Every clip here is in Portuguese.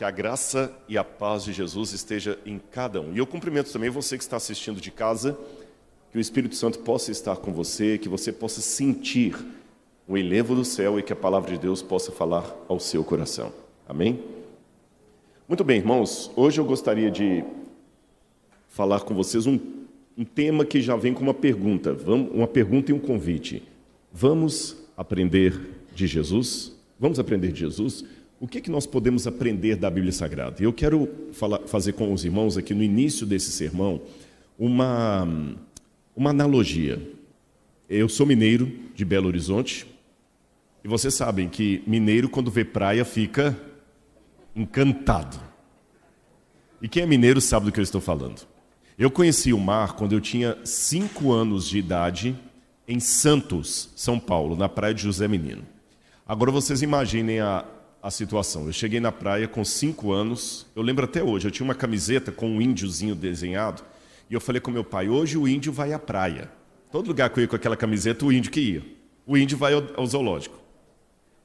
Que a graça e a paz de Jesus esteja em cada um. E eu cumprimento também você que está assistindo de casa, que o Espírito Santo possa estar com você, que você possa sentir o enlevo do céu e que a palavra de Deus possa falar ao seu coração. Amém? Muito bem, irmãos. Hoje eu gostaria de falar com vocês um tema que já vem com uma pergunta. Uma pergunta e um convite. Vamos aprender de Jesus? Vamos aprender de Jesus? O que nós podemos aprender da Bíblia Sagrada? Eu quero fazer com os irmãos aqui no início desse sermão uma analogia. Eu sou mineiro de Belo Horizonte e vocês sabem que mineiro quando vê praia fica encantado. E quem é mineiro sabe do que eu estou falando. Eu conheci o mar quando eu tinha 5 anos de idade em Santos, São Paulo, na praia de José Menino. Agora vocês imaginem a situação. Eu cheguei na praia com 5 anos, eu lembro até hoje, eu tinha uma camiseta com um índiozinho desenhado, e eu falei com meu pai, hoje o índio vai à praia. Todo lugar que eu ia com aquela camiseta, o índio que ia. O índio vai ao zoológico.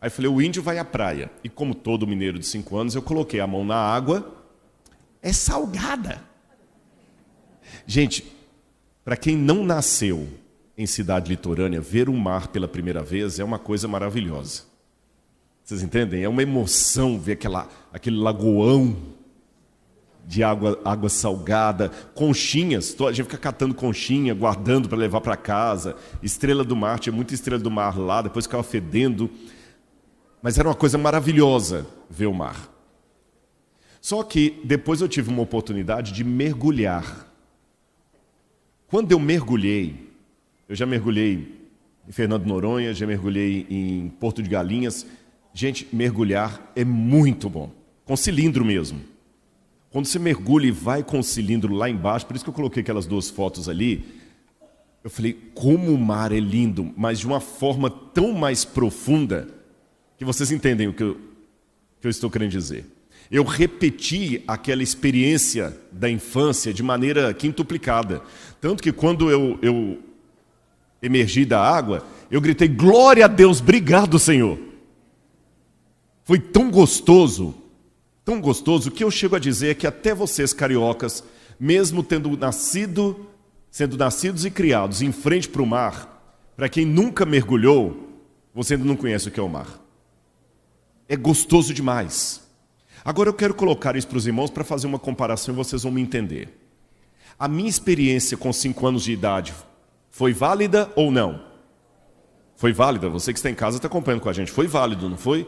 Aí eu falei, o índio vai à praia. E como todo mineiro de 5 anos, eu coloquei a mão na água, é salgada. Gente, para quem não nasceu em cidade litorânea, ver o mar pela primeira vez é uma coisa maravilhosa. Vocês entendem? É uma emoção ver aquele lagoão de água salgada, conchinhas, a gente fica catando conchinha, guardando para levar para casa, estrela do mar, tinha muita estrela do mar lá, depois ficava fedendo, mas era uma coisa maravilhosa ver o mar. Só que depois eu tive uma oportunidade de mergulhar. Quando eu mergulhei, eu já mergulhei em Fernando Noronha, já mergulhei em Porto de Galinhas. Gente, mergulhar é muito bom. Com cilindro mesmo. Quando você mergulha e vai com o cilindro lá embaixo, por isso que eu coloquei aquelas 2 fotos ali, eu falei, como o mar é lindo, mas de uma forma tão mais profunda, que vocês entendem o que eu estou querendo dizer. Eu repeti aquela experiência da infância de maneira quintuplicada. Tanto que quando eu emergi da água, eu gritei, glória a Deus, obrigado, Senhor. Foi tão gostoso, que eu chego a dizer que até vocês, cariocas, mesmo sendo nascidos e criados em frente para o mar, para quem nunca mergulhou, você ainda não conhece o que é o mar. É gostoso demais. Agora eu quero colocar isso para os irmãos para fazer uma comparação e vocês vão me entender. A minha experiência com 5 anos de idade foi válida ou não? Foi válida, você que está em casa está acompanhando com a gente. Foi válido, não foi?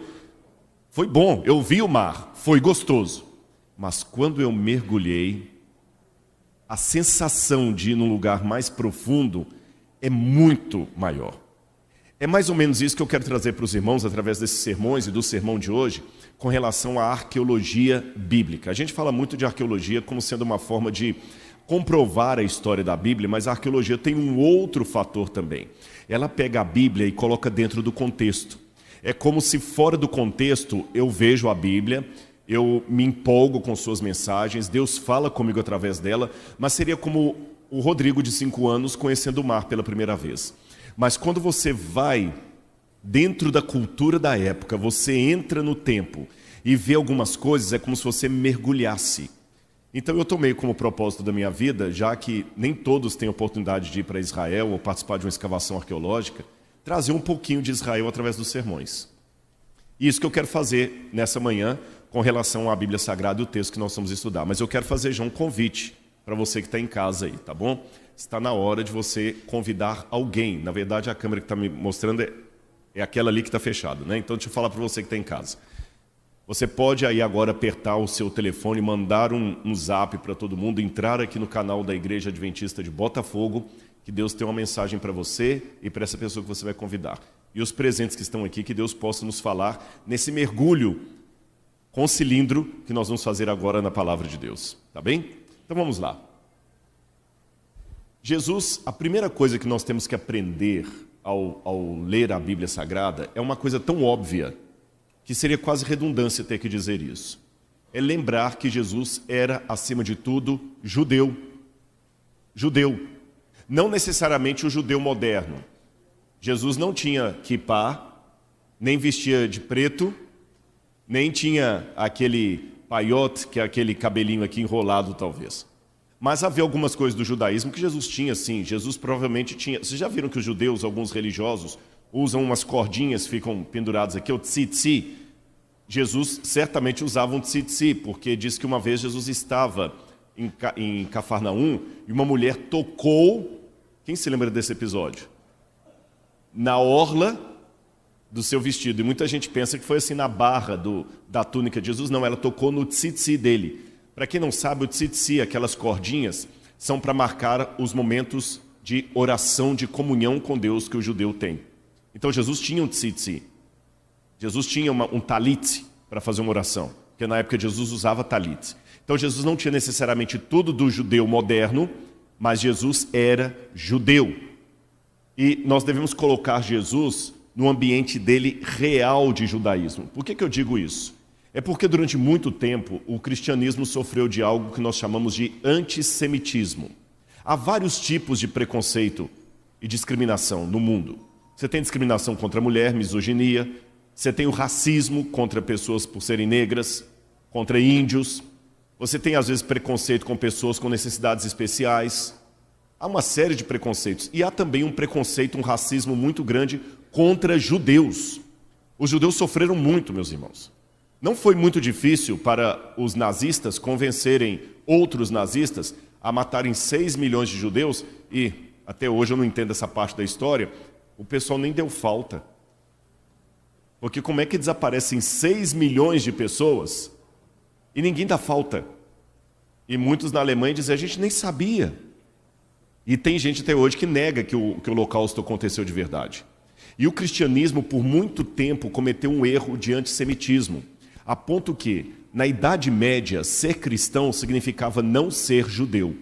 Foi bom, eu vi o mar, foi gostoso. Mas quando eu mergulhei, a sensação de ir num lugar mais profundo é muito maior. É mais ou menos isso que eu quero trazer para os irmãos através desses sermões e do sermão de hoje, com relação à arqueologia bíblica. A gente fala muito de arqueologia como sendo uma forma de comprovar a história da Bíblia, mas a arqueologia tem um outro fator também. Ela pega a Bíblia e coloca dentro do contexto. É como se fora do contexto eu vejo a Bíblia, eu me empolgo com suas mensagens, Deus fala comigo através dela, mas seria como o Rodrigo de 5 anos conhecendo o mar pela primeira vez. Mas quando você vai dentro da cultura da época, você entra no tempo e vê algumas coisas, é como se você mergulhasse. Então eu tomei como propósito da minha vida, já que nem todos têm oportunidade de ir para Israel ou participar de uma escavação arqueológica, trazer um pouquinho de Israel através dos sermões. E isso que eu quero fazer nessa manhã com relação à Bíblia Sagrada e o texto que nós vamos estudar. Mas eu quero fazer já um convite para você que está em casa aí, tá bom? Está na hora de você convidar alguém. Na verdade, a câmera que está me mostrando é aquela ali que está fechada, né? Então, deixa eu falar para você que está em casa. Você pode aí agora apertar o seu telefone, mandar um zap para todo mundo, entrar aqui no canal da Igreja Adventista de Botafogo, que Deus tem uma mensagem para você e para essa pessoa que você vai convidar. E os presentes que estão aqui, que Deus possa nos falar nesse mergulho com cilindro que nós vamos fazer agora na Palavra de Deus. Tá bem? Então vamos lá. Jesus, a primeira coisa que nós temos que aprender ao ler a Bíblia Sagrada é uma coisa tão óbvia que seria quase redundância ter que dizer isso. É lembrar que Jesus era, acima de tudo, judeu. Judeu. Não necessariamente o judeu moderno. Jesus não tinha quipá, nem vestia de preto, nem tinha aquele paiot, que é aquele cabelinho aqui enrolado talvez. Mas havia algumas coisas do judaísmo que Jesus tinha, sim. Jesus provavelmente tinha... Vocês já viram que os judeus, alguns religiosos, usam umas cordinhas, ficam penduradas aqui, o tzitzi. Jesus certamente usava um tzitzi, porque diz que uma vez Jesus estava em Cafarnaum e uma mulher tocou... Quem se lembra desse episódio? Na orla do seu vestido. E muita gente pensa que foi assim na barra da túnica de Jesus. Não, ela tocou no tzitzi dele. Para quem não sabe, o tzitzi, aquelas cordinhas, são para marcar os momentos de oração, de comunhão com Deus que o judeu tem. Então Jesus tinha um tzitzi. Jesus tinha um talit para fazer uma oração. Porque na época Jesus usava talit. Então Jesus não tinha necessariamente tudo do judeu moderno, mas Jesus era judeu. E nós devemos colocar Jesus no ambiente dele real de judaísmo. Por que eu digo isso? É porque durante muito tempo o cristianismo sofreu de algo que nós chamamos de antissemitismo. Há vários tipos de preconceito e discriminação no mundo. Você tem discriminação contra a mulher, misoginia. Você tem o racismo contra pessoas por serem negras, contra índios. Você tem às vezes preconceito com pessoas com necessidades especiais. Há uma série de preconceitos. E há também um preconceito, um racismo muito grande contra judeus. Os judeus sofreram muito, meus irmãos. Não foi muito difícil para os nazistas convencerem outros nazistas a matarem 6 milhões de judeus, e até hoje eu não entendo essa parte da história, o pessoal nem deu falta. Porque como é que desaparecem 6 milhões de pessoas e ninguém dá falta? E muitos na Alemanha dizem, a gente nem sabia. E tem gente até hoje que nega que o Holocausto aconteceu de verdade. E o cristianismo, por muito tempo, cometeu um erro de antissemitismo. A ponto que, na Idade Média, ser cristão significava não ser judeu.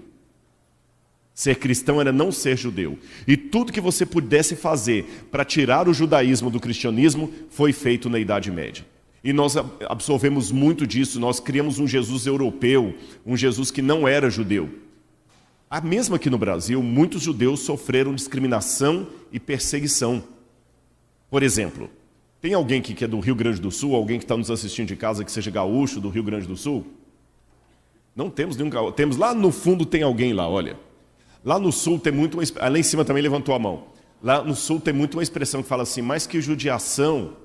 Ser cristão era não ser judeu. E tudo que você pudesse fazer para tirar o judaísmo do cristianismo foi feito na Idade Média. E nós absorvemos muito disso, nós criamos um Jesus europeu, um Jesus que não era judeu. Mesmo aqui no Brasil, muitos judeus sofreram discriminação e perseguição. Por exemplo, tem alguém que é do Rio Grande do Sul, alguém que está nos assistindo de casa que seja gaúcho do Rio Grande do Sul? Não temos nenhum gaúcho. Temos lá no fundo, tem alguém lá, olha. Lá no sul tem muito... Lá em cima também levantou a mão. Lá no sul tem muito uma expressão que fala assim, mais que judiação,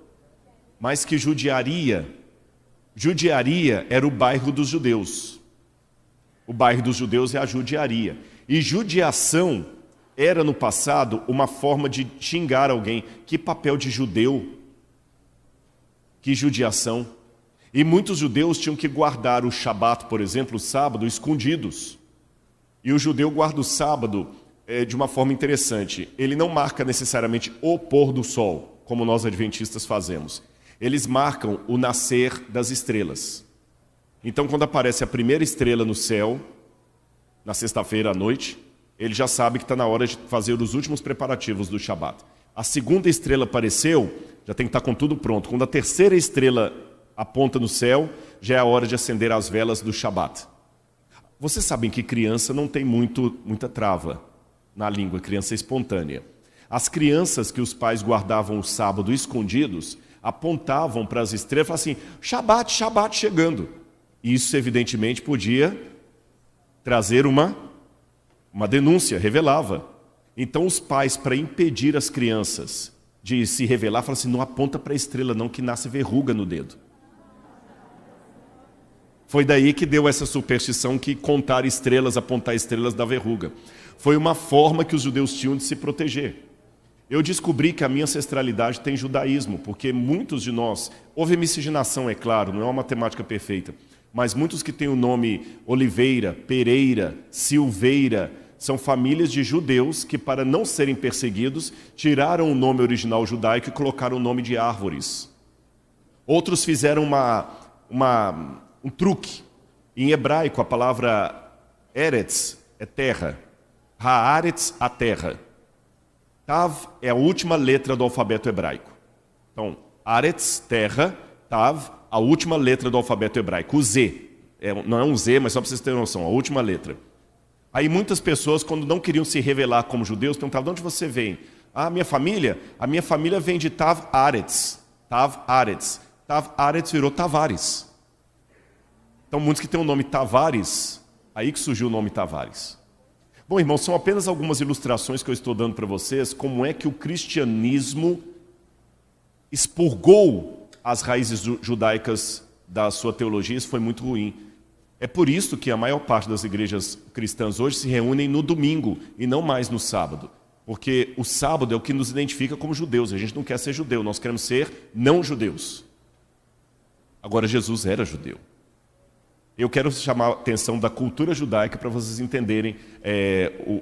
mais que judiaria. Judiaria era o bairro dos judeus. O bairro dos judeus é a judiaria. E judiação era no passado uma forma de xingar alguém. Que papel de judeu? Que judiação. E muitos judeus tinham que guardar o Shabat, por exemplo, o sábado, escondidos. E o judeu guarda o sábado de uma forma interessante. Ele não marca necessariamente o pôr do sol, como nós adventistas fazemos. Eles marcam o nascer das estrelas. Então, quando aparece a primeira estrela no céu, na sexta-feira à noite, ele já sabe que está na hora de fazer os últimos preparativos do Shabat. A segunda estrela apareceu, já tem que estar com tudo pronto. Quando a terceira estrela aponta no céu, já é a hora de acender as velas do Shabat. Vocês sabem que criança não tem muita trava na língua, criança espontânea. As crianças que os pais guardavam o sábado escondidos, apontavam para as estrelas e falavam assim, Shabat, Shabat chegando. Isso, evidentemente, podia trazer uma denúncia, revelava. Então, os pais, para impedir as crianças de se revelar, falavam assim, não aponta para a estrela não, que nasce verruga no dedo. Foi daí que deu essa superstição que contar estrelas, apontar estrelas da verruga. Foi uma forma que os judeus tinham de se proteger. Eu descobri que a minha ancestralidade tem judaísmo, porque muitos de nós, houve miscigenação, é claro, não é uma matemática perfeita, mas muitos que têm o nome Oliveira, Pereira, Silveira, são famílias de judeus que, para não serem perseguidos, tiraram o nome original judaico e colocaram o nome de árvores. Outros fizeram um truque. Em hebraico, a palavra Eretz é terra. Haaretz, a terra. Tav é a última letra do alfabeto hebraico. Então, Aretz, terra, Tav, a última letra do alfabeto hebraico. O Z. Não é um Z, mas só para vocês terem noção, a última letra. Aí muitas pessoas, quando não queriam se revelar como judeus, perguntavam, de onde você vem? A minha família vem de Tav Aretz. Tav Aretz. Tav Aretz virou Tavares. Então, muitos que têm o nome Tavares, aí que surgiu o nome Tavares. Bom, irmãos, são apenas algumas ilustrações que eu estou dando para vocês, como é que o cristianismo expurgou as raízes judaicas da sua teologia. Isso foi muito ruim. É por isso que a maior parte das igrejas cristãs hoje se reúnem no domingo e não mais no sábado. Porque o sábado é o que nos identifica como judeus. A gente não quer ser judeu, nós queremos ser não judeus. Agora, Jesus era judeu. Eu quero chamar a atenção da cultura judaica para vocês entenderem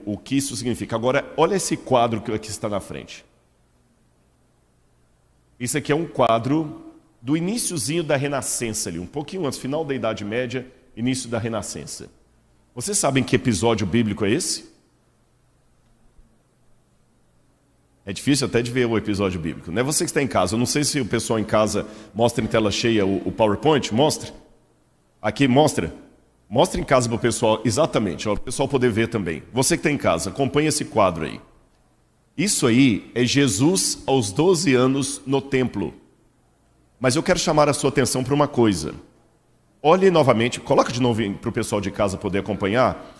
o que isso significa. Agora, olha esse quadro que aqui está na frente. Isso aqui é um quadro do iniciozinho da Renascença, ali, um pouquinho antes, final da Idade Média, início da Renascença. Vocês sabem que episódio bíblico é esse? É difícil até de ver o episódio bíblico. Não é você que está em casa. Eu não sei se o pessoal em casa mostra em tela cheia o PowerPoint. Mostra. Aqui, mostra. Mostra em casa para o pessoal, exatamente, para o pessoal poder ver também. Você que está em casa, acompanhe esse quadro aí. Isso aí é Jesus aos 12 anos no templo. Mas eu quero chamar a sua atenção para uma coisa. Olhe novamente, coloca de novo para o pessoal de casa poder acompanhar.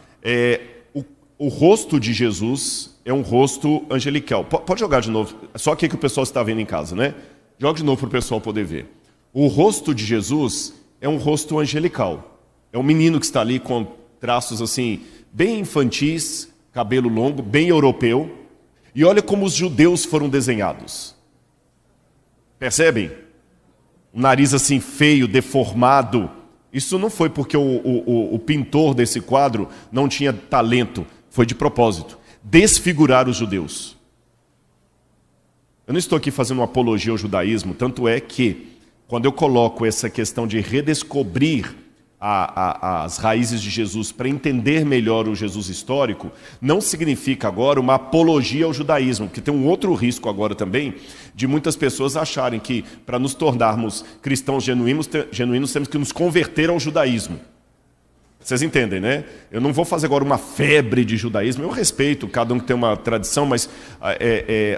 O rosto de Jesus é um rosto angelical. Pode jogar de novo, só aqui que o pessoal está vendo em casa, né? Joga de novo para o pessoal poder ver. O rosto de Jesus é um rosto angelical. É um menino que está ali com traços assim, bem infantis, cabelo longo, bem europeu. E olha como os judeus foram desenhados. Percebem? Um nariz assim feio, deformado. Isso não foi porque o pintor desse quadro não tinha talento. Foi de propósito. Desfigurar os judeus. Eu não estou aqui fazendo uma apologia ao judaísmo, tanto é que, quando eu coloco essa questão de redescobrir as raízes de Jesus para entender melhor o Jesus histórico, não significa agora uma apologia ao judaísmo, porque tem um outro risco agora também, de muitas pessoas acharem que, para nos tornarmos cristãos genuínos, temos que nos converter ao judaísmo. Vocês entendem, né? Eu não vou fazer agora uma febre de judaísmo. Eu respeito cada um que tem uma tradição, mas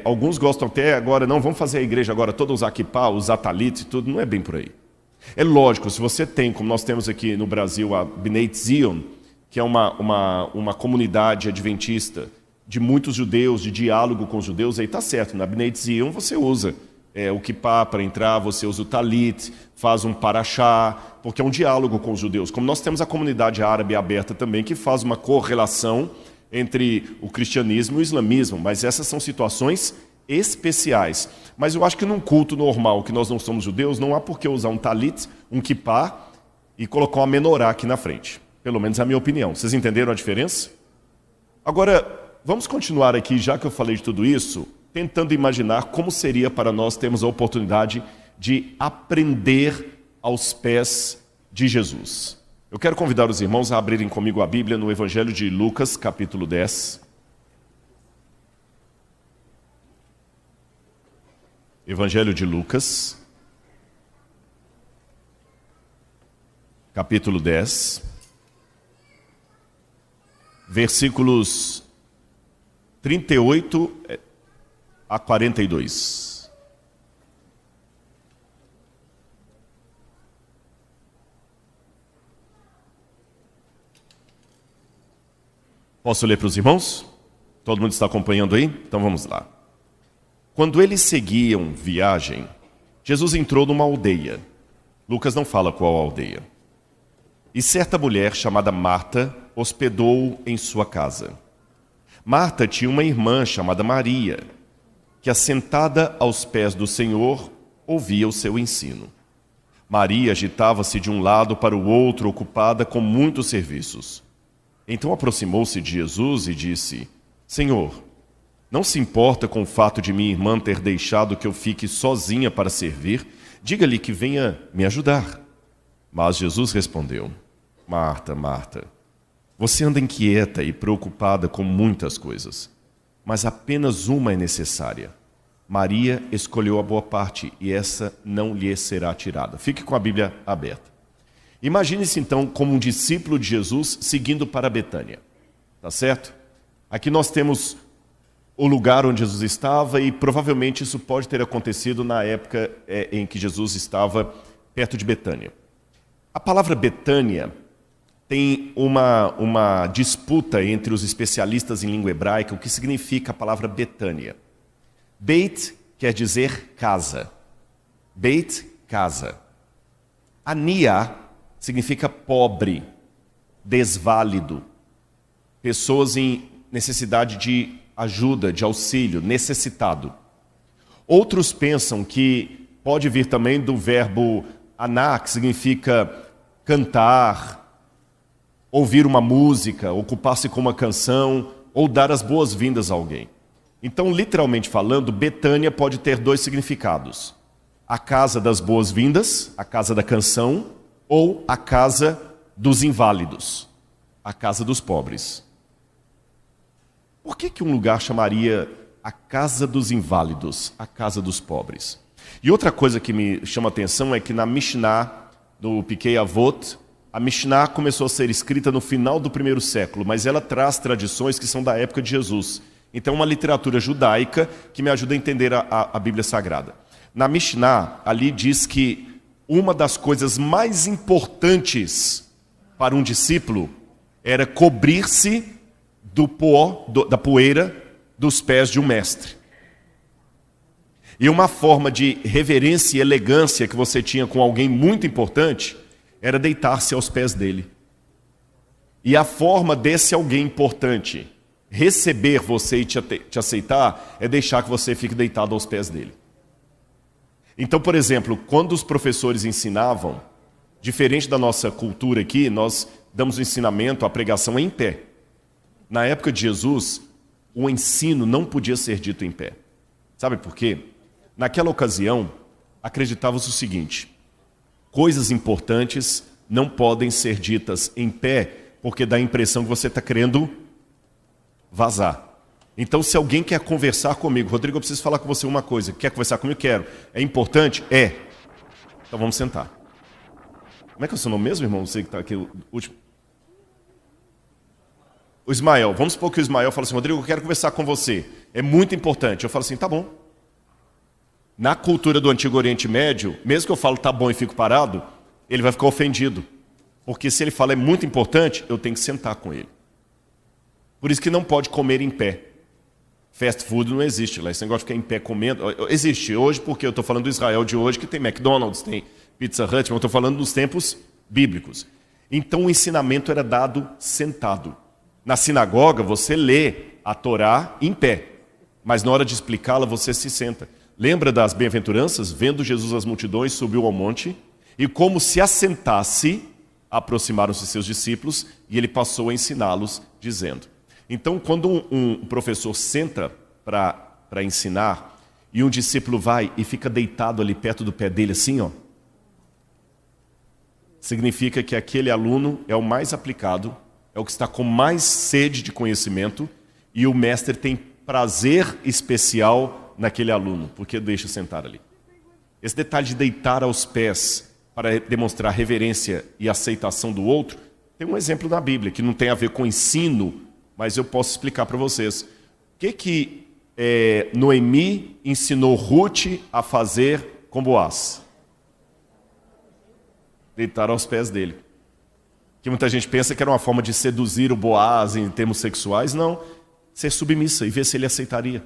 alguns gostam até agora, não, vamos fazer a igreja agora toda usar kippá, usar talit e tudo. Não é bem por aí. É lógico, se você tem, como nós temos aqui no Brasil, a Bnei Zion, que é uma comunidade adventista de muitos judeus, de diálogo com os judeus, aí está certo. Na Bnei Zion você usa o kippá para entrar, você usa o talit, faz um paraxá, porque é um diálogo com os judeus. Como nós temos a comunidade árabe aberta também, que faz uma correlação entre o cristianismo e o islamismo, mas essas são situações especiais. Mas eu acho que num culto normal, que nós não somos judeus, não há por que usar um talit, um kippá e colocar uma menorá aqui na frente. Pelo menos é a minha opinião. Vocês entenderam a diferença? Agora, vamos continuar aqui, já que eu falei de tudo isso, tentando imaginar como seria para nós termos a oportunidade de aprender aos pés de Jesus. Eu quero convidar os irmãos a abrirem comigo a Bíblia no Evangelho de Lucas, capítulo 10. Evangelho de Lucas, capítulo 10, versículos 38 a 42. Posso ler para os irmãos? Todo mundo está acompanhando aí? Então vamos lá. Quando eles seguiam viagem, Jesus entrou numa aldeia. Lucas não fala qual aldeia. E certa mulher chamada Marta hospedou-o em sua casa. Marta tinha uma irmã chamada Maria, que assentada aos pés do Senhor, ouvia o seu ensino. Maria agitava-se de um lado para o outro, ocupada com muitos serviços. Então aproximou-se de Jesus e disse: Senhor, não se importa com o fato de minha irmã ter deixado que eu fique sozinha para servir? Diga-lhe que venha me ajudar. Mas Jesus respondeu: Marta, Marta, você anda inquieta e preocupada com muitas coisas, mas apenas uma é necessária. Maria escolheu a boa parte e essa não lhe será tirada. Fique com a Bíblia aberta. Imagine-se então como um discípulo de Jesus seguindo para Betânia. Tá certo? Aqui nós temos o lugar onde Jesus estava e provavelmente isso pode ter acontecido na época em que Jesus estava perto de Betânia. A palavra Betânia tem uma disputa entre os especialistas em língua hebraica, o que significa a palavra Betânia. Beit quer dizer casa. Beit, casa. Ania significa pobre, desválido, pessoas em necessidade de ajuda, de auxílio, necessitado. Outros pensam que pode vir também do verbo aná, que significa cantar, ouvir uma música, ocupar-se com uma canção ou dar as boas-vindas a alguém. Então, literalmente falando, Betânia pode ter dois significados. A casa das boas-vindas, a casa da canção, ou a casa dos inválidos, a casa dos pobres. Por que um lugar chamaria a casa dos inválidos, a casa dos pobres? E outra coisa que me chama a atenção é que na Mishnah, do Pirkei Avot, a Mishnah começou a ser escrita no final do primeiro século, mas ela traz tradições que são da época de Jesus. Então, uma literatura judaica que me ajuda a entender a Bíblia Sagrada. Na Mishnah, ali diz que uma das coisas mais importantes para um discípulo era cobrir-se do pó, da poeira dos pés de um mestre. E uma forma de reverência e elegância que você tinha com alguém muito importante era deitar-se aos pés dele. E a forma desse alguém importante receber você e te aceitar é deixar que você fique deitado aos pés dele. Então, por exemplo, quando os professores ensinavam, diferente da nossa cultura aqui, nós damos o ensinamento, a pregação em pé. Na época de Jesus, o ensino não podia ser dito em pé. Sabe por quê? Naquela ocasião, acreditava-se o seguinte: coisas importantes não podem ser ditas em pé, porque dá a impressão que você está querendo vazar. Então, se alguém quer conversar comigo, Rodrigo, eu preciso falar com você uma coisa. Quer conversar comigo? Quero. É importante? É. Então vamos sentar. Como é que é o seu nome mesmo, irmão? Você que está aqui, o último. O Ismael. Vamos supor que o Ismael fala assim: Rodrigo, eu quero conversar com você. É muito importante. Eu falo assim: tá bom. Na cultura do Antigo Oriente Médio, mesmo que eu falo tá bom e fico parado, ele vai ficar ofendido. Porque se ele fala é muito importante, eu tenho que sentar com ele. Por isso que não pode comer em pé. Fast food não existe lá. Esse negócio de ficar em pé comendo. Existe hoje, porque eu estou falando do Israel de hoje, que tem McDonald's, tem Pizza Hut, mas eu estou falando dos tempos bíblicos. Então o ensinamento era dado sentado. Na sinagoga, você lê a Torá em pé, mas na hora de explicá-la, você se senta. Lembra das bem-aventuranças? Vendo Jesus as multidões, subiu ao monte, e como se assentasse, aproximaram-se seus discípulos, e ele passou a ensiná-los, dizendo. Então, quando um professor senta para ensinar, e um discípulo vai e fica deitado ali perto do pé dele, assim, ó, significa que aquele aluno é o mais aplicado, é o que está com mais sede de conhecimento, e o mestre tem prazer especial naquele aluno, porque deixa sentar ali. Esse detalhe de deitar aos pés para demonstrar reverência e aceitação do outro, tem um exemplo na Bíblia, que não tem a ver com ensino, mas eu posso explicar para vocês. O que Noemi ensinou Ruth a fazer com Boaz? Deitar aos pés dele. Que muita gente pensa que era uma forma de seduzir o Boaz em termos sexuais. Não, ser submissa e ver se ele aceitaria.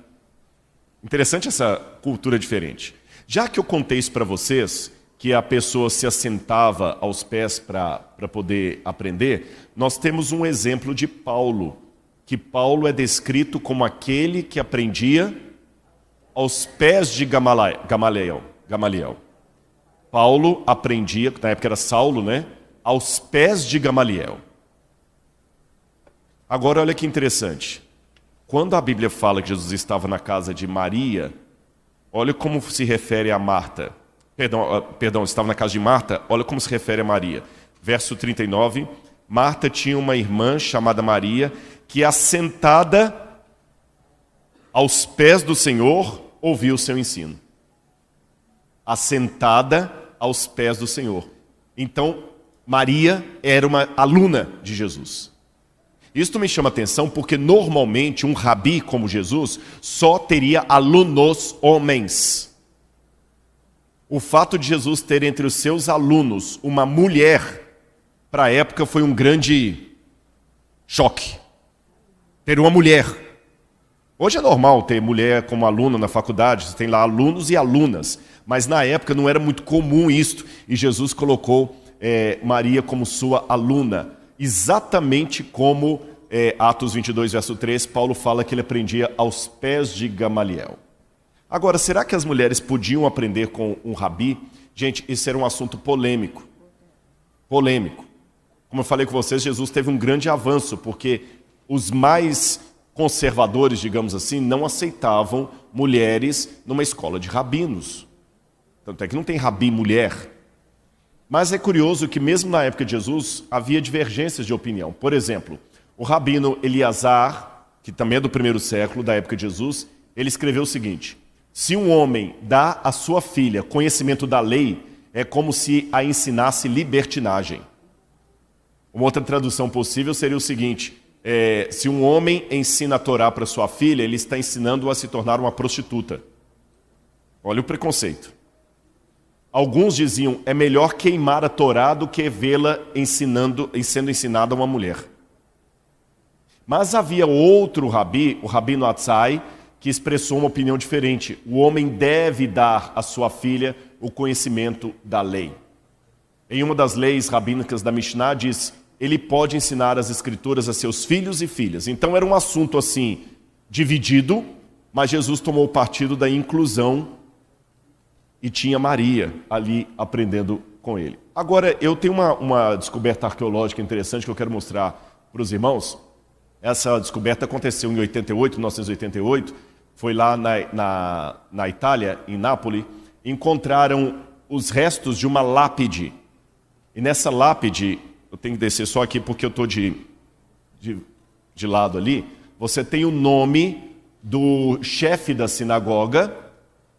Interessante essa cultura diferente. Já que eu contei isso para vocês, que a pessoa se assentava aos pés para poder aprender, nós temos um exemplo de Paulo, que Paulo é descrito como aquele que aprendia aos pés de Gamaliel. Paulo aprendia, na época era Saulo, né? Aos pés de Gamaliel. Agora olha que interessante. Quando a Bíblia fala que Jesus estava na casa de Maria, olha como se refere a Marta. Perdão, estava na casa de Marta, olha como se refere a Maria. Verso 39, Marta tinha uma irmã chamada Maria, que assentada aos pés do Senhor, ouvia o seu ensino. Assentada aos pés do Senhor. Então, Maria era uma aluna de Jesus. Isso me chama atenção porque normalmente um rabi como Jesus só teria alunos homens. O fato de Jesus ter entre os seus alunos uma mulher, para a época foi um grande choque. Ter uma mulher. Hoje é normal ter mulher como aluna na faculdade, você tem lá alunos e alunas, mas na época não era muito comum isto, e Jesus colocou Maria como sua aluna, exatamente como Atos 22, verso 3, Paulo fala que ele aprendia aos pés de Gamaliel. Agora, será que as mulheres podiam aprender com um rabi? Gente, isso era um assunto polêmico. Polêmico. Como eu falei com vocês, Jesus teve um grande avanço, porque os mais conservadores, digamos assim, não aceitavam mulheres numa escola de rabinos. Tanto é que não tem rabi mulher. Mas é curioso que mesmo na época de Jesus, havia divergências de opinião. Por exemplo, o rabino Eliasar, que também é do primeiro século, da época de Jesus, ele escreveu o seguinte: se um homem dá à sua filha conhecimento da lei, é como se a ensinasse libertinagem. Uma outra tradução possível seria o seguinte: se um homem ensina a Torá para sua filha, ele está ensinando-a a se tornar uma prostituta. Olha o preconceito. Alguns diziam, é melhor queimar a Torá do que vê-la sendo ensinada a uma mulher. Mas havia outro rabi, o rabino Atzai, que expressou uma opinião diferente. O homem deve dar à sua filha o conhecimento da lei. Em uma das leis rabínicas da Mishnah diz, ele pode ensinar as escrituras a seus filhos e filhas. Então era um assunto assim, dividido, mas Jesus tomou o partido da inclusão e tinha Maria ali aprendendo com ele. Agora, eu tenho uma descoberta arqueológica interessante que eu quero mostrar para os irmãos. Essa descoberta aconteceu em 1988, foi lá na Itália, em Nápoles, encontraram os restos de uma lápide. E nessa lápide, eu tenho que descer só aqui porque eu estou de lado ali, você tem o nome do chefe da sinagoga,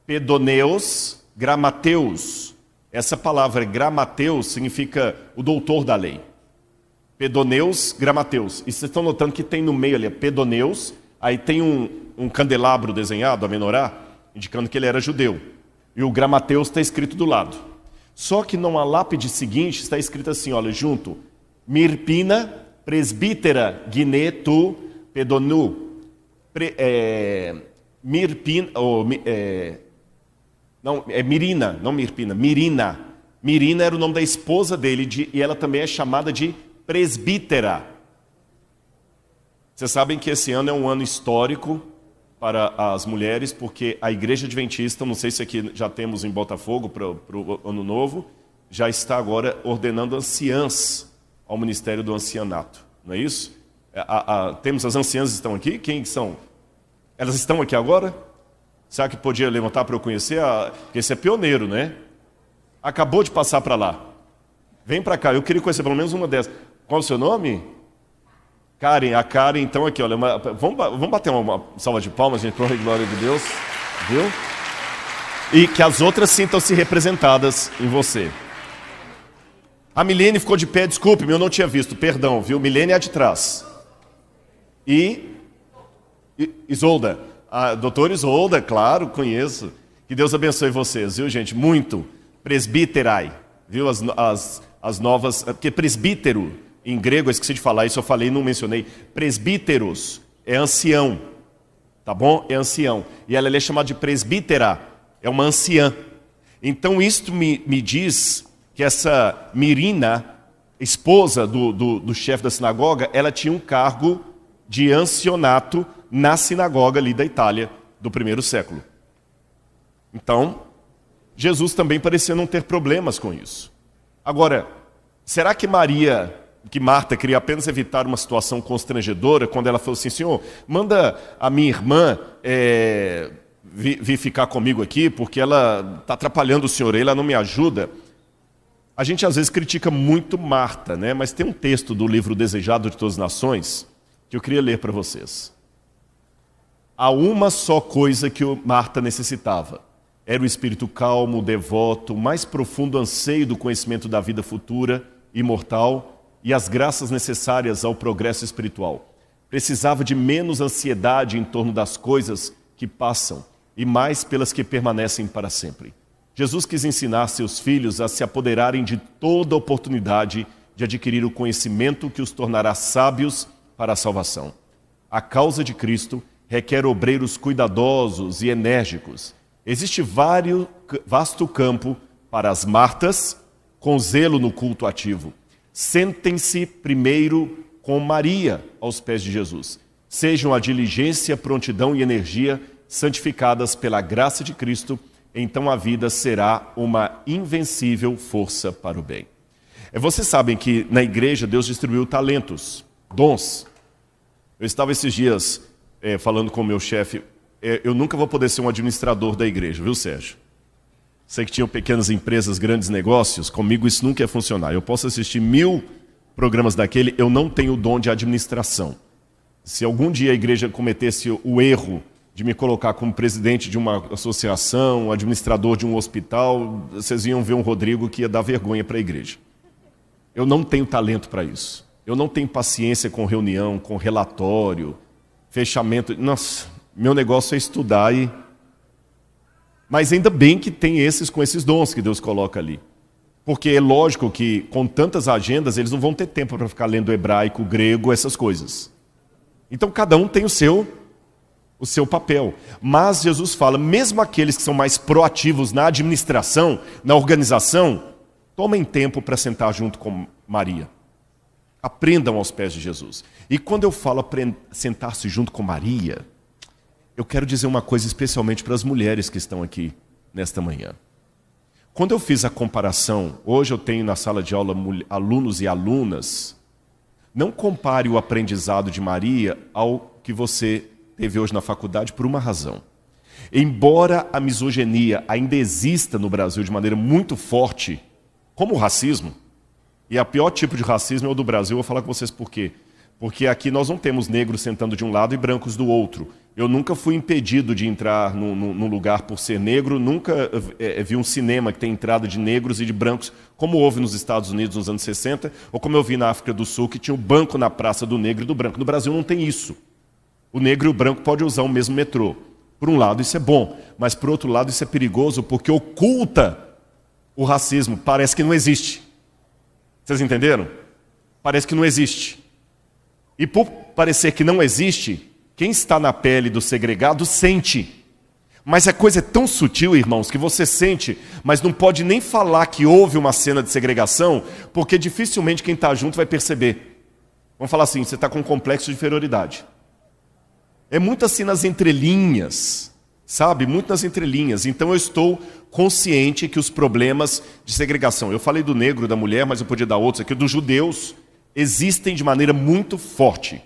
Pedoneus Gramateus. Essa palavra Gramateus significa o doutor da lei. Pedoneus Gramateus. E vocês estão notando que tem no meio ali, Pedoneus, aí tem um candelabro desenhado, a menorá, indicando que ele era judeu. E o Gramateus está escrito do lado. Só que numa lápide seguinte está escrito assim, olha, junto, Mirpina, presbítera, guiné, tu, pedonu. Mirpina, não, é Mirina, não Mirpina, Mirina. Mirina era o nome da esposa dele e ela também é chamada de presbítera. Vocês sabem que esse ano é um ano histórico para as mulheres, porque a Igreja Adventista, não sei se aqui já temos em Botafogo para o ano novo, já está agora ordenando anciãs ao Ministério do Ancianato, não é isso? Temos as anciãs estão aqui? Quem são? Elas estão aqui agora? Será que podia levantar para eu conhecer? Porque esse é pioneiro, né? Acabou de passar para lá. Vem para cá, eu queria conhecer pelo menos uma dessas. Qual é o seu nome? Karen, a Karen, então aqui, olha, vamos bater uma salva de palmas, gente, para a glória de Deus, viu? E que as outras sintam-se representadas em você. A Milene ficou de pé, desculpe-me, eu não tinha visto, perdão, viu? Milene é a de trás. E Isolda, a doutora Isolda, claro, conheço. Que Deus abençoe vocês, viu, gente? Muito. Presbiterai, viu? As novas, porque presbítero, em grego, eu esqueci de falar, isso eu falei e não mencionei. Presbíteros é ancião, tá bom? É ancião. E ela é chamada de presbítera, é uma anciã. Então isto me diz que essa Mirina, esposa do chefe da sinagoga, ela tinha um cargo de ancianato na sinagoga ali da Itália, do primeiro século. Então, Jesus também parecia não ter problemas com isso. Agora, será que Marta queria apenas evitar uma situação constrangedora quando ela falou assim, Senhor, manda a minha irmã vir ficar comigo aqui, porque ela está atrapalhando o Senhor, ela não me ajuda. A gente às vezes critica muito Marta, né? Mas tem um texto do livro Desejado de Todas as Nações que eu queria ler para vocês. Há uma só coisa que Marta necessitava. Era o espírito calmo, devoto, o mais profundo anseio do conhecimento da vida futura, imortal, e as graças necessárias ao progresso espiritual. Precisava de menos ansiedade em torno das coisas que passam e mais pelas que permanecem para sempre. Jesus quis ensinar seus filhos a se apoderarem de toda oportunidade de adquirir o conhecimento que os tornará sábios para a salvação. A causa de Cristo requer obreiros cuidadosos e enérgicos. Existe vasto campo para as Martas, com zelo no culto ativo. Sentem-se primeiro com Maria aos pés de Jesus. Sejam a diligência, prontidão e energia santificadas pela graça de Cristo, então a vida será uma invencível força para o bem. Vocês sabem que na igreja Deus distribuiu talentos, dons. Eu estava esses dias falando com o meu chefe, eu nunca vou poder ser um administrador da igreja, viu, Sérgio? Sei que tinham pequenas empresas, grandes negócios, comigo isso nunca ia funcionar. Eu posso assistir 1000 programas daquele, eu não tenho o dom de administração. Se algum dia a igreja cometesse o erro de me colocar como presidente de uma associação, administrador de um hospital, vocês iam ver um Rodrigo que ia dar vergonha para a igreja. Eu não tenho talento para isso. Eu não tenho paciência com reunião, com relatório, fechamento. Nossa, meu negócio é estudar e... Mas ainda bem que tem esses com esses dons que Deus coloca ali. Porque é lógico que com tantas agendas eles não vão ter tempo para ficar lendo hebraico, grego, essas coisas. Então cada um tem o seu papel. Mas Jesus fala, mesmo aqueles que são mais proativos na administração, na organização, tomem tempo para sentar junto com Maria. Aprendam aos pés de Jesus. E quando eu falo sentar-se junto com Maria, eu quero dizer uma coisa especialmente para as mulheres que estão aqui nesta manhã. Quando eu fiz a comparação, hoje eu tenho na sala de aula alunos e alunas, não compare o aprendizado de Maria ao que você teve hoje na faculdade por uma razão. Embora a misoginia ainda exista no Brasil de maneira muito forte, como o racismo, e o pior tipo de racismo é o do Brasil, eu vou falar com vocês por quê. Porque aqui nós não temos negros sentando de um lado e brancos do outro. Eu nunca fui impedido de entrar num lugar por ser negro, nunca vi um cinema que tem entrada de negros e de brancos, como houve nos Estados Unidos nos anos 60, ou como eu vi na África do Sul, que tinha o banco na praça do negro e do branco. No Brasil não tem isso. O negro e o branco podem usar o mesmo metrô. Por um lado isso é bom, mas por outro lado isso é perigoso porque oculta o racismo. Parece que não existe. Vocês entenderam? Parece que não existe. E por parecer que não existe, quem está na pele do segregado sente. Mas a coisa é tão sutil, irmãos, que você sente, mas não pode nem falar que houve uma cena de segregação, porque dificilmente quem está junto vai perceber. Vamos falar assim, você está com um complexo de inferioridade. É muito assim nas entrelinhas, sabe? Muito nas entrelinhas. Então eu estou consciente que os problemas de segregação, eu falei do negro, da mulher, mas eu podia dar outros aqui, dos judeus, existem de maneira muito forte.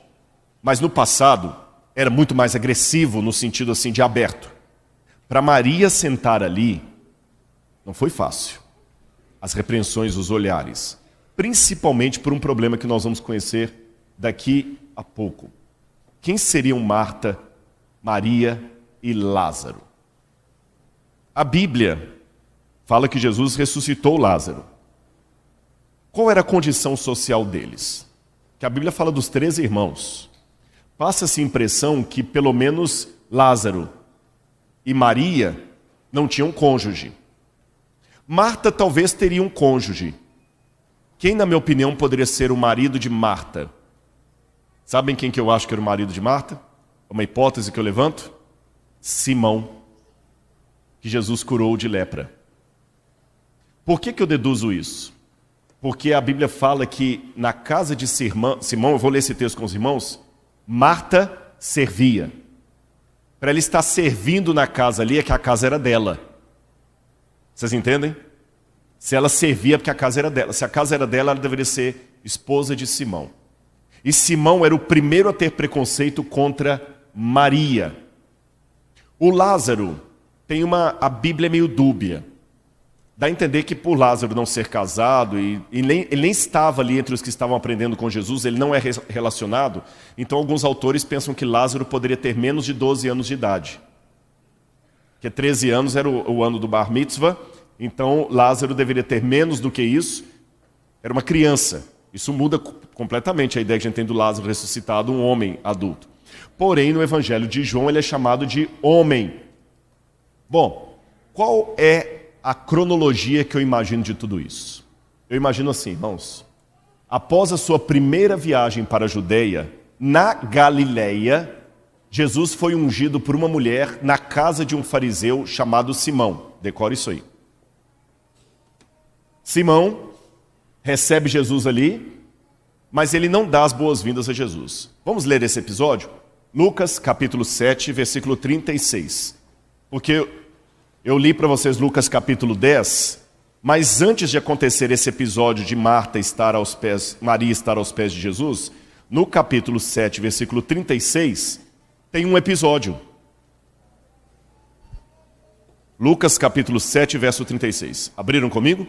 Mas no passado era muito mais agressivo no sentido assim de aberto. Para Maria sentar ali, não foi fácil. As repreensões, os olhares. Principalmente por um problema que nós vamos conhecer daqui a pouco. Quem seriam Marta, Maria e Lázaro? A Bíblia fala que Jesus ressuscitou Lázaro. Qual era a condição social deles? Que a Bíblia fala dos 13 irmãos. Passa-se a impressão que pelo menos Lázaro e Maria não tinham cônjuge. Marta talvez teria um cônjuge. Quem, na minha opinião, poderia ser o marido de Marta? Sabem quem que eu acho que era o marido de Marta? Uma hipótese que eu levanto? Simão, que Jesus curou de lepra. Por que eu deduzo isso? Porque a Bíblia fala que na casa de Simão, eu vou ler esse texto com os irmãos, Marta servia. Para ela estar servindo na casa ali, é que a casa era dela. Vocês entendem? Se ela servia, porque a casa era dela. Se a casa era dela, ela deveria ser esposa de Simão. E Simão era o primeiro a ter preconceito contra Maria. O Lázaro tem a Bíblia é meio dúbia. Dá a entender que por Lázaro não ser casado, ele nem estava ali entre os que estavam aprendendo com Jesus, ele não é relacionado. Então alguns autores pensam que Lázaro poderia ter menos de 12 anos de idade. Porque 13 anos era o ano do Bar Mitzvah, então Lázaro deveria ter menos do que isso. Era uma criança. Isso muda completamente a ideia que a gente tem do Lázaro ressuscitado, um homem adulto. Porém, no Evangelho de João, ele é chamado de homem. Bom, qual é a cronologia que eu imagino de tudo isso. Eu imagino assim, irmãos. Após a sua primeira viagem para a Judeia, na Galileia, Jesus foi ungido por uma mulher na casa de um fariseu chamado Simão. Decore isso aí. Simão recebe Jesus ali, mas ele não dá as boas-vindas a Jesus. Vamos ler esse episódio? Lucas capítulo 7, versículo 36. Porque eu li para vocês Lucas capítulo 10, mas antes de acontecer esse episódio de Maria estar aos pés de Jesus, no capítulo 7, versículo 36, tem um episódio. Lucas capítulo 7, verso 36. Abriram comigo?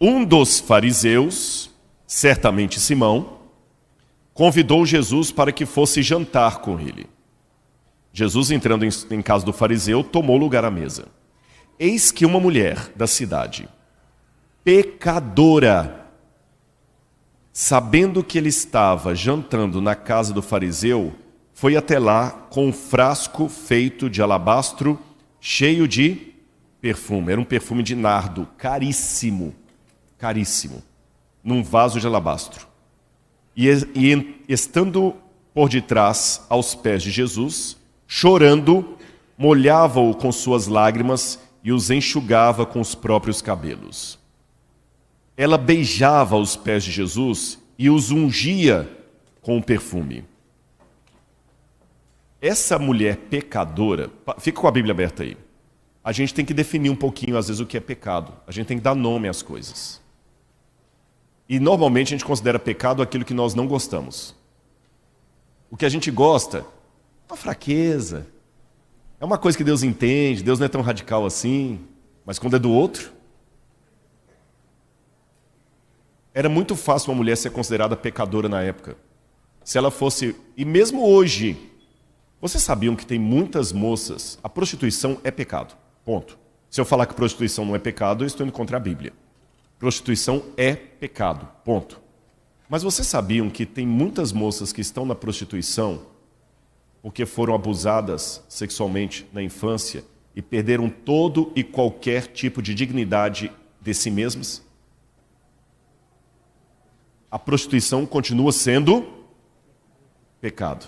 Um dos fariseus, certamente Simão, convidou Jesus para que fosse jantar com ele. Jesus, entrando em casa do fariseu, tomou lugar à mesa. Eis que uma mulher da cidade, pecadora, sabendo que ele estava jantando na casa do fariseu, foi até lá com um frasco feito de alabastro, cheio de perfume. Era um perfume de nardo, caríssimo, num vaso de alabastro. E estando por detrás aos pés de Jesus, chorando, molhava-o com suas lágrimas e os enxugava com os próprios cabelos. Ela beijava os pés de Jesus e os ungia com o perfume. Essa mulher pecadora, fica com a Bíblia aberta aí. A gente tem que definir um pouquinho, às vezes, o que é pecado. A gente tem que dar nome às coisas. E normalmente a gente considera pecado aquilo que nós não gostamos. O que a gente gosta é uma fraqueza. É uma coisa que Deus entende, Deus não é tão radical assim. Mas quando é do outro... Era muito fácil uma mulher ser considerada pecadora na época. Se ela fosse... E mesmo hoje, vocês sabiam que tem muitas moças... A prostituição é pecado, ponto. Se eu falar que prostituição não é pecado, eu estou indo contra a Bíblia. Prostituição é pecado, ponto. Mas vocês sabiam que tem muitas moças que estão na prostituição porque foram abusadas sexualmente na infância e perderam todo e qualquer tipo de dignidade de si mesmas? A prostituição continua sendo pecado.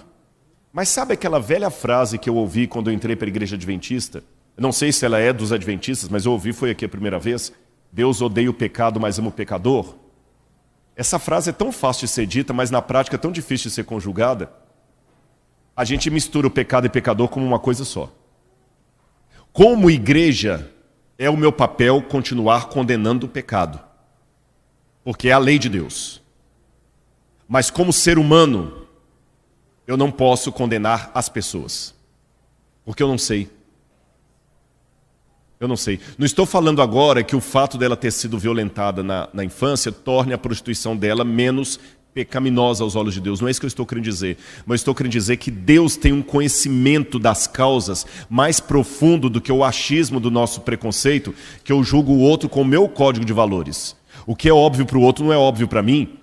Mas sabe aquela velha frase que eu ouvi quando eu entrei para a igreja adventista? Eu não sei se ela é dos adventistas, mas eu ouvi, foi aqui a primeira vez. Deus odeia o pecado, mas ama o pecador. Essa frase é tão fácil de ser dita, mas na prática é tão difícil de ser conjugada. A gente mistura o pecado e pecador como uma coisa só. Como igreja, é o meu papel continuar condenando o pecado. Porque é a lei de Deus. Mas como ser humano, eu não posso condenar as pessoas. Porque eu não sei. Eu não sei. Não estou falando agora que o fato dela ter sido violentada na infância torne a prostituição dela menos pecaminosa aos olhos de Deus. Não é isso que eu estou querendo dizer. Mas estou querendo dizer que Deus tem um conhecimento das causas mais profundo do que o achismo do nosso preconceito, que eu julgo o outro com o meu código de valores. O que é óbvio para o outro não é óbvio para mim.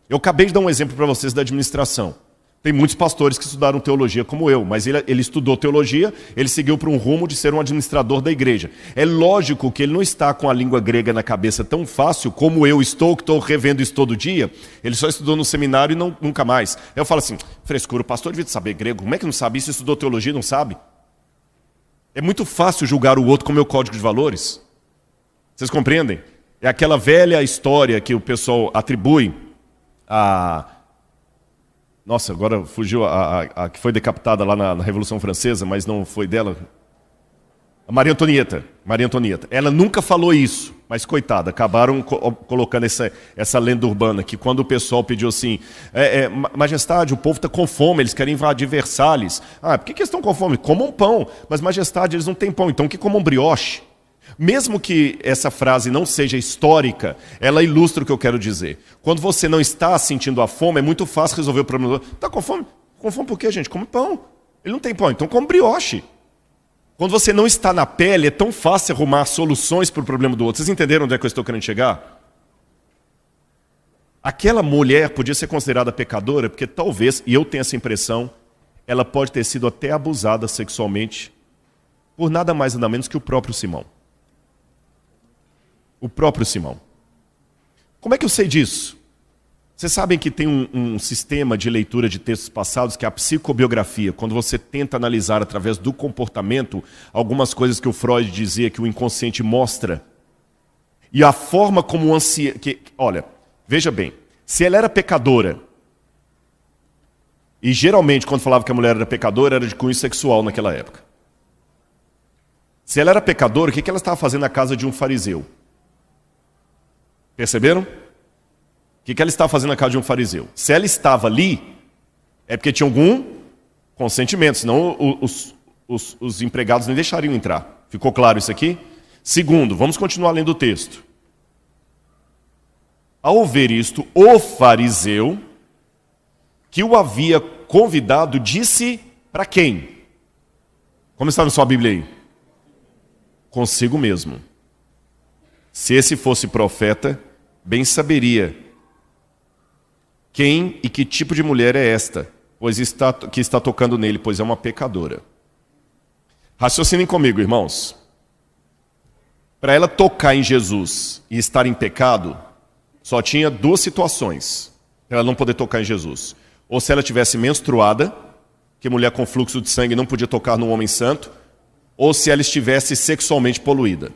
Eu acabei de dar um exemplo para vocês da administração. Tem muitos pastores que estudaram teologia como eu, mas ele estudou teologia, ele seguiu para um rumo de ser um administrador da igreja. É lógico que ele não está com a língua grega na cabeça tão fácil como eu estou, que estou revendo isso todo dia. Ele só estudou no seminário e nunca mais. Eu falo assim, frescura, o pastor devia saber grego, como é que não sabe isso? Estudou teologia e não sabe? É muito fácil julgar o outro com o meu código de valores. Vocês compreendem? É aquela velha história que o pessoal atribui a... Nossa, agora fugiu a que foi decapitada lá na Revolução Francesa, mas não foi dela. A Maria Antonieta. Maria Antonieta. Ela nunca falou isso, mas coitada, acabaram colocando essa lenda urbana, que quando o pessoal pediu assim, majestade, o povo está com fome, eles querem invadir Versalhes. Ah, por que eles estão com fome? Comam pão. Mas majestade, eles não têm pão, então que comam brioche. Mesmo que essa frase não seja histórica, ela ilustra o que eu quero dizer. Quando você não está sentindo a fome, é muito fácil resolver o problema. Está com fome? Com fome por quê, gente? Come pão. Ele não tem pão, então come brioche. Quando você não está na pele, é tão fácil arrumar soluções para o problema do outro. Vocês entenderam onde é que eu estou querendo chegar? Aquela mulher podia ser considerada pecadora, porque talvez, e eu tenho essa impressão, ela pode ter sido até abusada sexualmente por nada mais nada menos que o próprio Simão. O próprio Simão. Como é que eu sei disso? Vocês sabem que tem um sistema de leitura de textos passados que é a psicobiografia, quando você tenta analisar através do comportamento algumas coisas que o Freud dizia que o inconsciente mostra. E a forma como o ancião... Olha, veja bem, se ela era pecadora, e geralmente quando falava que a mulher era pecadora, era de cunho sexual naquela época. Se ela era pecadora, o que ela estava fazendo na casa de um fariseu? Perceberam? O que ela estava fazendo na casa de um fariseu? Se ela estava ali, é porque tinha algum consentimento, senão os empregados nem deixariam entrar. Ficou claro isso aqui? Segundo, vamos continuar lendo o texto. Ao ver isto, o fariseu, que o havia convidado, disse para quem? Como está na sua Bíblia aí? Consigo mesmo. Se esse fosse profeta, bem saberia quem e que tipo de mulher é esta, que está tocando nele, pois é uma pecadora. Raciocinem comigo, irmãos. Para ela tocar em Jesus e estar em pecado, só tinha duas situações para ela não poder tocar em Jesus. Ou se ela tivesse menstruada, que mulher com fluxo de sangue não podia tocar no homem santo, ou se ela estivesse sexualmente poluída.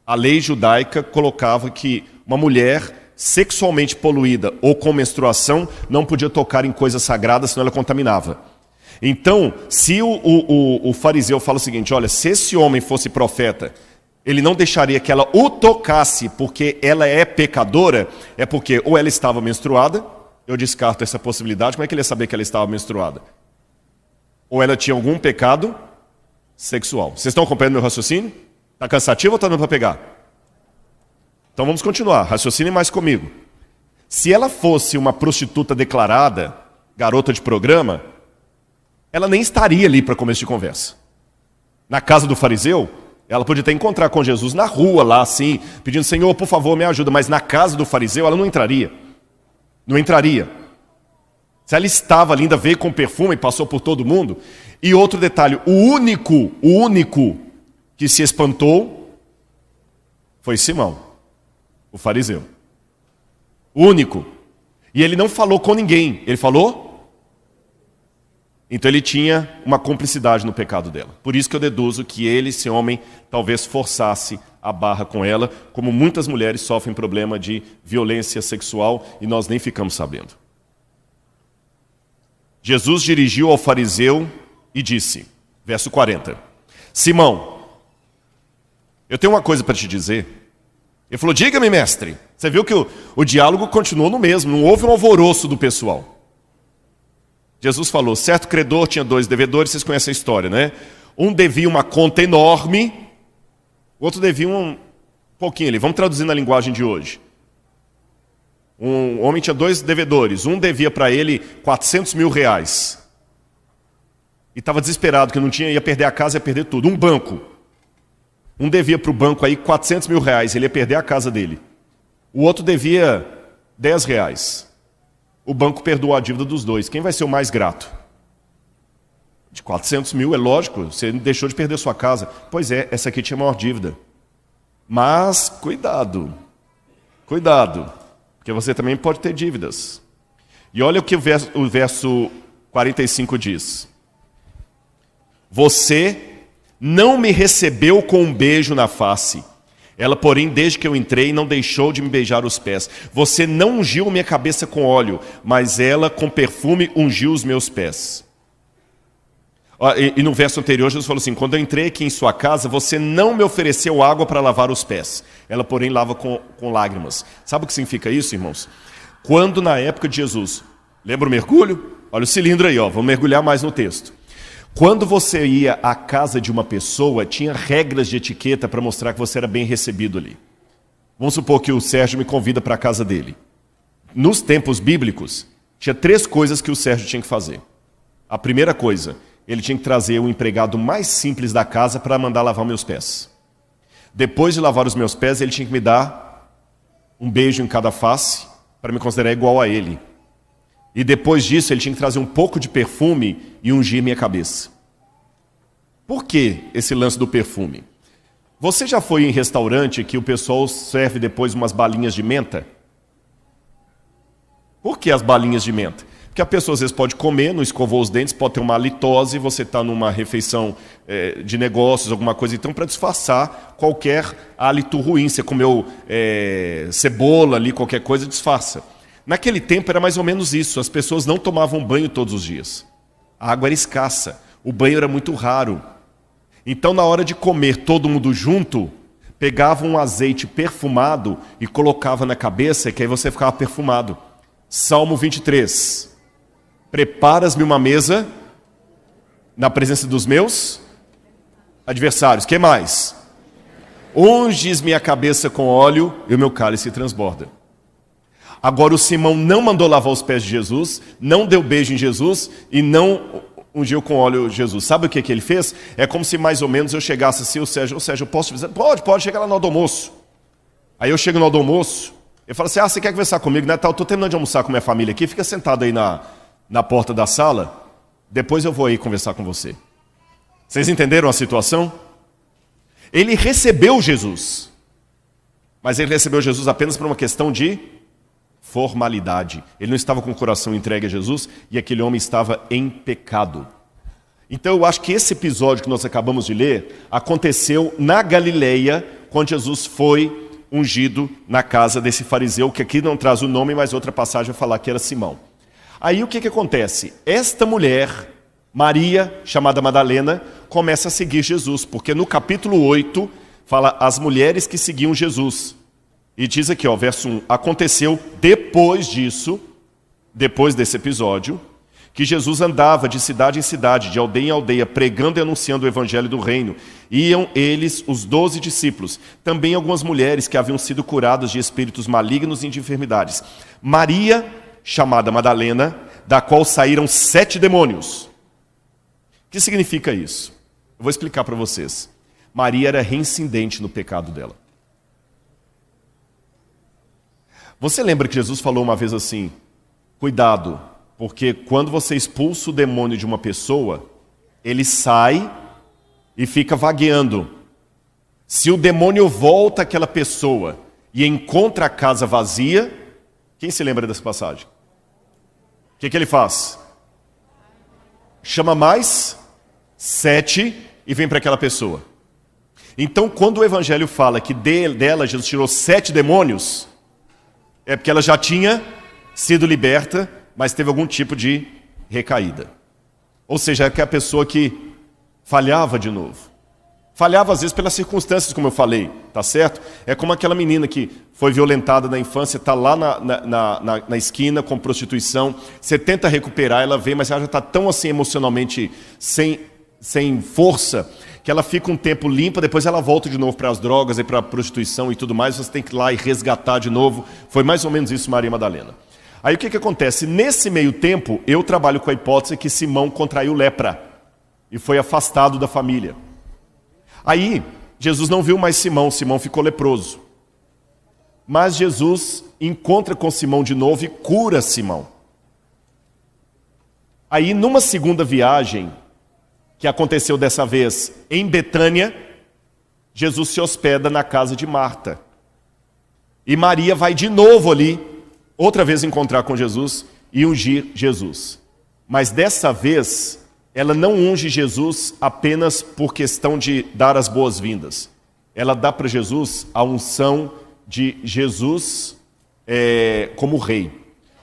A lei judaica colocava que uma mulher sexualmente poluída ou com menstruação não podia tocar em coisas sagradas, senão ela contaminava. Então, se o fariseu fala o seguinte, olha, se esse homem fosse profeta, ele não deixaria que ela o tocasse porque ela é pecadora, é porque ou ela estava menstruada, eu descarto essa possibilidade, como é que ele ia saber que ela estava menstruada? Ou ela tinha algum pecado sexual. Vocês estão acompanhando meu raciocínio? Está cansativo ou está dando para pegar? Então vamos continuar, raciocine mais comigo. Se ela fosse uma prostituta declarada, garota de programa, ela nem estaria ali para começo de conversa. Na casa do fariseu, ela podia até encontrar com Jesus na rua lá, assim, pedindo, Senhor, por favor, me ajuda. Mas na casa do fariseu, ela não entraria. Não entraria. Se ela estava linda, veio com perfume e passou por todo mundo. E outro detalhe, o único que se espantou foi Simão, o fariseu. O único. E ele não falou com ninguém. Ele falou? Então ele tinha uma cumplicidade no pecado dela. Por isso que eu deduzo que ele, esse homem, talvez forçasse a barra com ela, como muitas mulheres sofrem problema de violência sexual e nós nem ficamos sabendo. Jesus dirigiu ao fariseu e disse, verso 40, Simão, eu tenho uma coisa para te dizer. Ele falou, diga-me, mestre. Você viu que o diálogo continuou no mesmo, não houve um alvoroço do pessoal. Jesus falou, certo credor tinha 2 devedores, vocês conhecem a história, né? Um devia uma conta enorme, o outro devia um pouquinho ali. Vamos traduzir na linguagem de hoje. Um homem tinha 2 devedores, um devia para ele 400 mil reais. E estava desesperado, que não tinha, ia perder a casa, ia perder tudo. Um banco. Um devia para o banco aí 400 mil reais, ele ia perder a casa dele. O outro devia 10 reais. O banco perdoou a dívida dos dois. Quem vai ser o mais grato? De 400 mil, é lógico, você deixou de perder sua casa. Pois é, essa aqui tinha maior dívida. Mas, cuidado, porque você também pode ter dívidas. E olha o que o verso 45 diz. Você não me recebeu com um beijo na face. Ela, porém, desde que eu entrei, não deixou de me beijar os pés. Você não ungiu minha cabeça com óleo, mas ela, com perfume, ungiu os meus pés. E no verso anterior, Jesus falou assim, quando eu entrei aqui em sua casa, você não me ofereceu água para lavar os pés. Ela, porém, lava com lágrimas. Sabe o que significa isso, irmãos? Quando, na época de Jesus, lembra o mergulho? Olha o cilindro aí, ó, vamos mergulhar mais no texto. Quando você ia à casa de uma pessoa, tinha regras de etiqueta para mostrar que você era bem recebido ali. Vamos supor que o Sérgio me convida para a casa dele. Nos tempos bíblicos, tinha 3 coisas que o Sérgio tinha que fazer. A primeira coisa, ele tinha que trazer o empregado mais simples da casa para mandar lavar meus pés. Depois de lavar os meus pés, ele tinha que me dar um beijo em cada face para me considerar igual a ele. E depois disso, ele tinha que trazer um pouco de perfume e ungir minha cabeça. Por que esse lance do perfume? Você já foi em restaurante que o pessoal serve depois umas balinhas de menta? Por que as balinhas de menta? Porque a pessoa às vezes pode comer, não escovou os dentes, pode ter uma halitose, você está numa refeição de negócios, alguma coisa. Então, para disfarçar qualquer hálito ruim, você comeu cebola ali, qualquer coisa, disfarça. Naquele tempo era mais ou menos isso, as pessoas não tomavam banho todos os dias. A água era escassa, o banho era muito raro. Então, na hora de comer todo mundo junto, pegava um azeite perfumado e colocava na cabeça, que aí você ficava perfumado. Salmo 23. Preparas-me uma mesa na presença dos meus adversários. Que mais? Unges minha cabeça com óleo e o meu cálice transborda. Agora o Simão não mandou lavar os pés de Jesus, não deu beijo em Jesus e não ungiu com óleo Jesus. Sabe o que ele fez? É como se mais ou menos eu chegasse assim, o Sérgio, eu posso te dizer? Pode, chega lá no almoço. Aí eu chego no almoço, eu falo assim, você quer conversar comigo, né? Eu estou terminando de almoçar com minha família aqui, fica sentado aí na porta da sala, depois eu vou aí conversar com você. Vocês entenderam a situação? Ele recebeu Jesus, mas ele recebeu Jesus apenas por uma questão de formalidade. Ele não estava com o coração entregue a Jesus e aquele homem estava em pecado. Então eu acho que esse episódio que nós acabamos de ler aconteceu na Galileia, quando Jesus foi ungido na casa desse fariseu, que aqui não traz o nome, mas outra passagem vai falar que era Simão. Aí o que acontece? Esta mulher, Maria, chamada Madalena, começa a seguir Jesus, porque no capítulo 8 fala as mulheres que seguiam Jesus. E diz aqui, verso 1, aconteceu depois disso, depois desse episódio, que Jesus andava de cidade em cidade, de aldeia em aldeia, pregando e anunciando o evangelho do reino. Iam eles, os 12 discípulos, também algumas mulheres que haviam sido curadas de espíritos malignos e de enfermidades. Maria, chamada Madalena, da qual saíram 7 demônios. O que significa isso? Eu vou explicar para vocês. Maria era reincidente no pecado dela. Você lembra que Jesus falou uma vez assim, cuidado, porque quando você expulsa o demônio de uma pessoa, ele sai e fica vagueando. Se o demônio volta àquela pessoa e encontra a casa vazia, quem se lembra dessa passagem? O que ele faz? Chama mais 7 e vem para aquela pessoa. Então, quando o evangelho fala que dela Jesus tirou 7 demônios, é porque ela já tinha sido liberta, mas teve algum tipo de recaída. Ou seja, é que a pessoa que falhava de novo. Falhava às vezes pelas circunstâncias, como eu falei, tá certo? É como aquela menina que foi violentada na infância, está lá na esquina com prostituição, você tenta recuperar, ela vê, mas ela já está tão assim emocionalmente sem força, que ela fica um tempo limpa, depois ela volta de novo para as drogas e para a prostituição e tudo mais, você tem que ir lá e resgatar de novo. Foi mais ou menos isso Maria Madalena. Aí o que acontece? Nesse meio tempo, eu trabalho com a hipótese que Simão contraiu lepra e foi afastado da família. Aí, Jesus não viu mais Simão ficou leproso. Mas Jesus encontra com Simão de novo e cura Simão. Aí, numa segunda viagem, que aconteceu dessa vez em Betânia, Jesus se hospeda na casa de Marta. E Maria vai de novo ali, outra vez encontrar com Jesus e ungir Jesus. Mas dessa vez, ela não unge Jesus apenas por questão de dar as boas-vindas. Ela dá para Jesus a unção de Jesus como rei.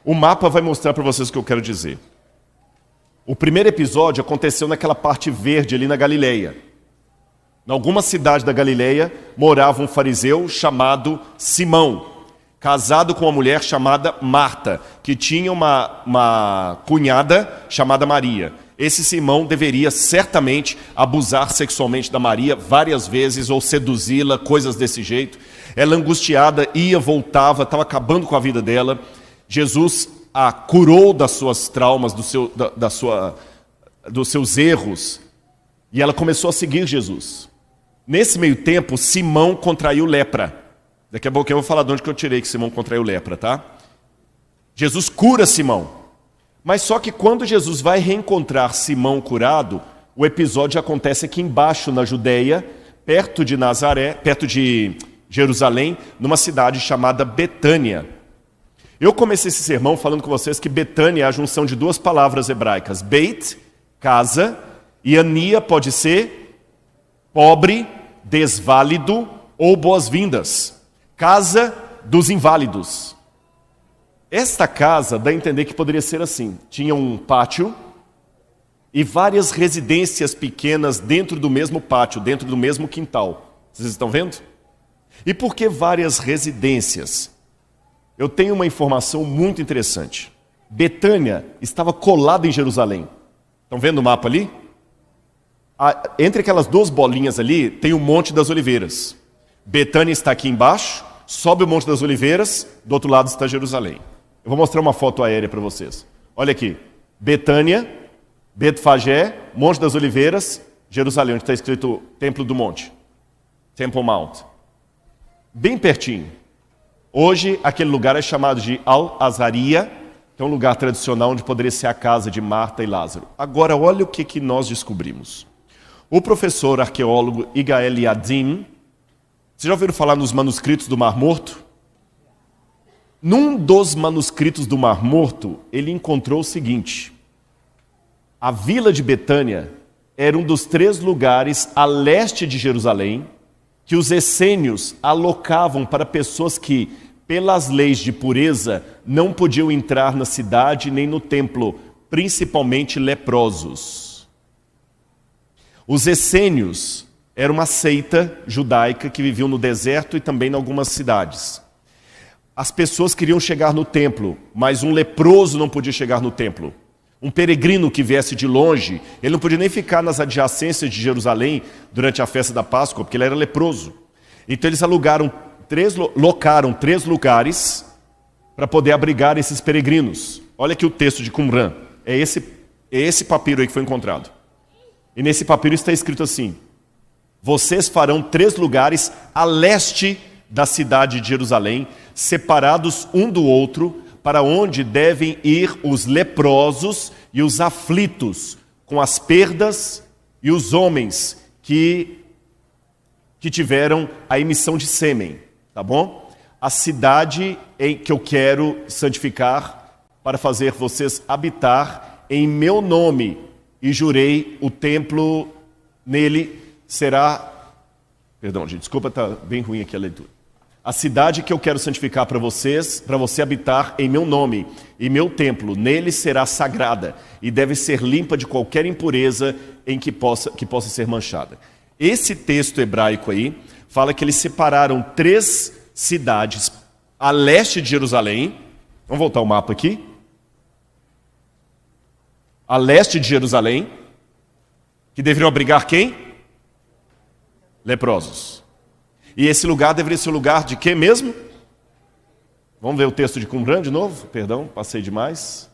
O mapa vai mostrar para vocês o que eu quero dizer. O primeiro episódio aconteceu naquela parte verde ali na Galileia. Em alguma cidade da Galileia morava um fariseu chamado Simão, casado com uma mulher chamada Marta, que tinha uma cunhada chamada Maria. Esse Simão deveria certamente abusar sexualmente da Maria várias vezes ou seduzi-la, coisas desse jeito. Ela angustiada ia, voltava, estava acabando com a vida dela. Jesus a curou das suas traumas, dos seus erros, e ela começou a seguir Jesus. Nesse meio tempo, Simão contraiu lepra. Daqui a pouco eu vou falar de onde que eu tirei que Simão contraiu lepra, tá? Jesus cura Simão. Mas só que quando Jesus vai reencontrar Simão curado, o episódio acontece aqui embaixo na Judeia, perto de Nazaré, perto de Jerusalém, numa cidade chamada Betânia. Eu comecei esse sermão falando com vocês que Betânia é a junção de duas palavras hebraicas. Beit, casa, e Ania pode ser pobre, desválido ou boas-vindas. Casa dos inválidos. Esta casa dá a entender que poderia ser assim. Tinha um pátio e várias residências pequenas dentro do mesmo pátio, dentro do mesmo quintal. Vocês estão vendo? E por que várias residências? Eu tenho uma informação muito interessante. Betânia estava colada em Jerusalém. Estão vendo o mapa ali? Entre aquelas duas bolinhas ali, tem o Monte das Oliveiras. Betânia está aqui embaixo, sobe o Monte das Oliveiras, do outro lado está Jerusalém. Eu vou mostrar uma foto aérea para vocês. Olha aqui. Betânia, Betfagé, Monte das Oliveiras, Jerusalém, onde está escrito Templo do Monte. Temple Mount. Bem pertinho. Hoje, aquele lugar é chamado de Al-Azaria, que é um lugar tradicional onde poderia ser a casa de Marta e Lázaro. Agora, olha o que nós descobrimos. O professor arqueólogo Igael Yadin, vocês já ouviram falar nos manuscritos do Mar Morto? Num dos manuscritos do Mar Morto, ele encontrou o seguinte: a vila de Betânia era um dos 3 lugares a leste de Jerusalém que os essênios alocavam para pessoas que, pelas leis de pureza, não podiam entrar na cidade nem no templo, principalmente leprosos. Os essênios eram uma seita judaica que viviam no deserto e também em algumas cidades. As pessoas queriam chegar no templo, mas um leproso não podia chegar no templo. Um peregrino que viesse de longe, ele não podia nem ficar nas adjacências de Jerusalém durante a festa da Páscoa, porque ele era leproso. Então eles locaram 3 lugares para poder abrigar esses peregrinos. Olha aqui o texto de Qumran. É esse papiro aí que foi encontrado. E nesse papiro está escrito assim: vocês farão 3 lugares a leste da cidade de Jerusalém, separados um do outro, para onde devem ir os leprosos e os aflitos, com as perdas, e os homens que tiveram a emissão de sêmen, tá bom? A cidade em que eu quero santificar para fazer vocês habitar em meu nome, e jurei, o templo nele será... Perdão, gente, desculpa, está bem ruim aqui a leitura. A cidade que eu quero santificar para você habitar em meu nome, e meu templo, nele será sagrada, e deve ser limpa de qualquer impureza em que possa ser manchada. Esse texto hebraico aí, fala que eles separaram 3 cidades a leste de Jerusalém. Vamos voltar o mapa aqui. A leste de Jerusalém, que deveriam abrigar quem? Leprosos. E esse lugar deveria ser o lugar de quê mesmo? Vamos ver o texto de Qumran de novo? Perdão, passei demais.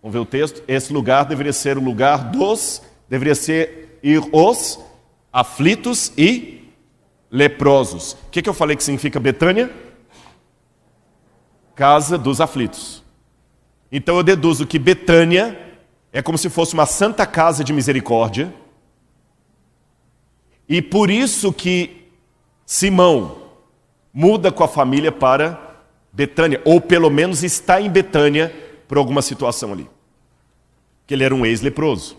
Vamos ver o texto. Esse lugar deveria ser o lugar deveria ser ir os aflitos e leprosos. O que eu falei que significa Betânia? Casa dos aflitos. Então eu deduzo que Betânia é como se fosse uma santa casa de misericórdia. E por isso que Simão muda com a família para Betânia, ou pelo menos está em Betânia por alguma situação ali. Que ele era um ex-leproso.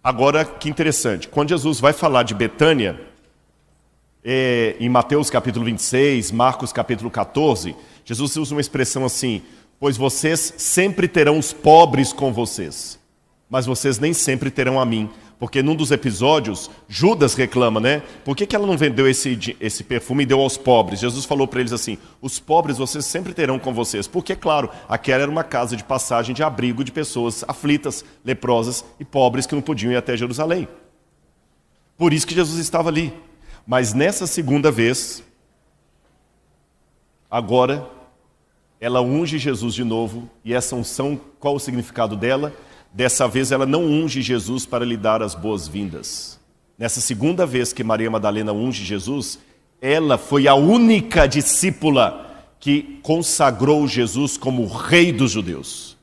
Agora, que interessante, quando Jesus vai falar de Betânia, em Mateus capítulo 26, Marcos capítulo 14, Jesus usa uma expressão assim: pois vocês sempre terão os pobres com vocês, mas vocês nem sempre terão a mim. Porque num dos episódios, Judas reclama, né? Por que ela não vendeu esse perfume e deu aos pobres? Jesus falou para eles assim: os pobres vocês sempre terão com vocês. Porque, claro, aquela era uma casa de passagem, de abrigo de pessoas aflitas, leprosas e pobres que não podiam ir até Jerusalém. Por isso que Jesus estava ali. Mas nessa segunda vez, agora, ela unge Jesus de novo. E essa unção, qual o significado dela? Dessa vez ela não unge Jesus para lhe dar as boas-vindas. Nessa segunda vez que Maria Madalena unge Jesus, ela foi a única discípula que consagrou Jesus como rei dos judeus.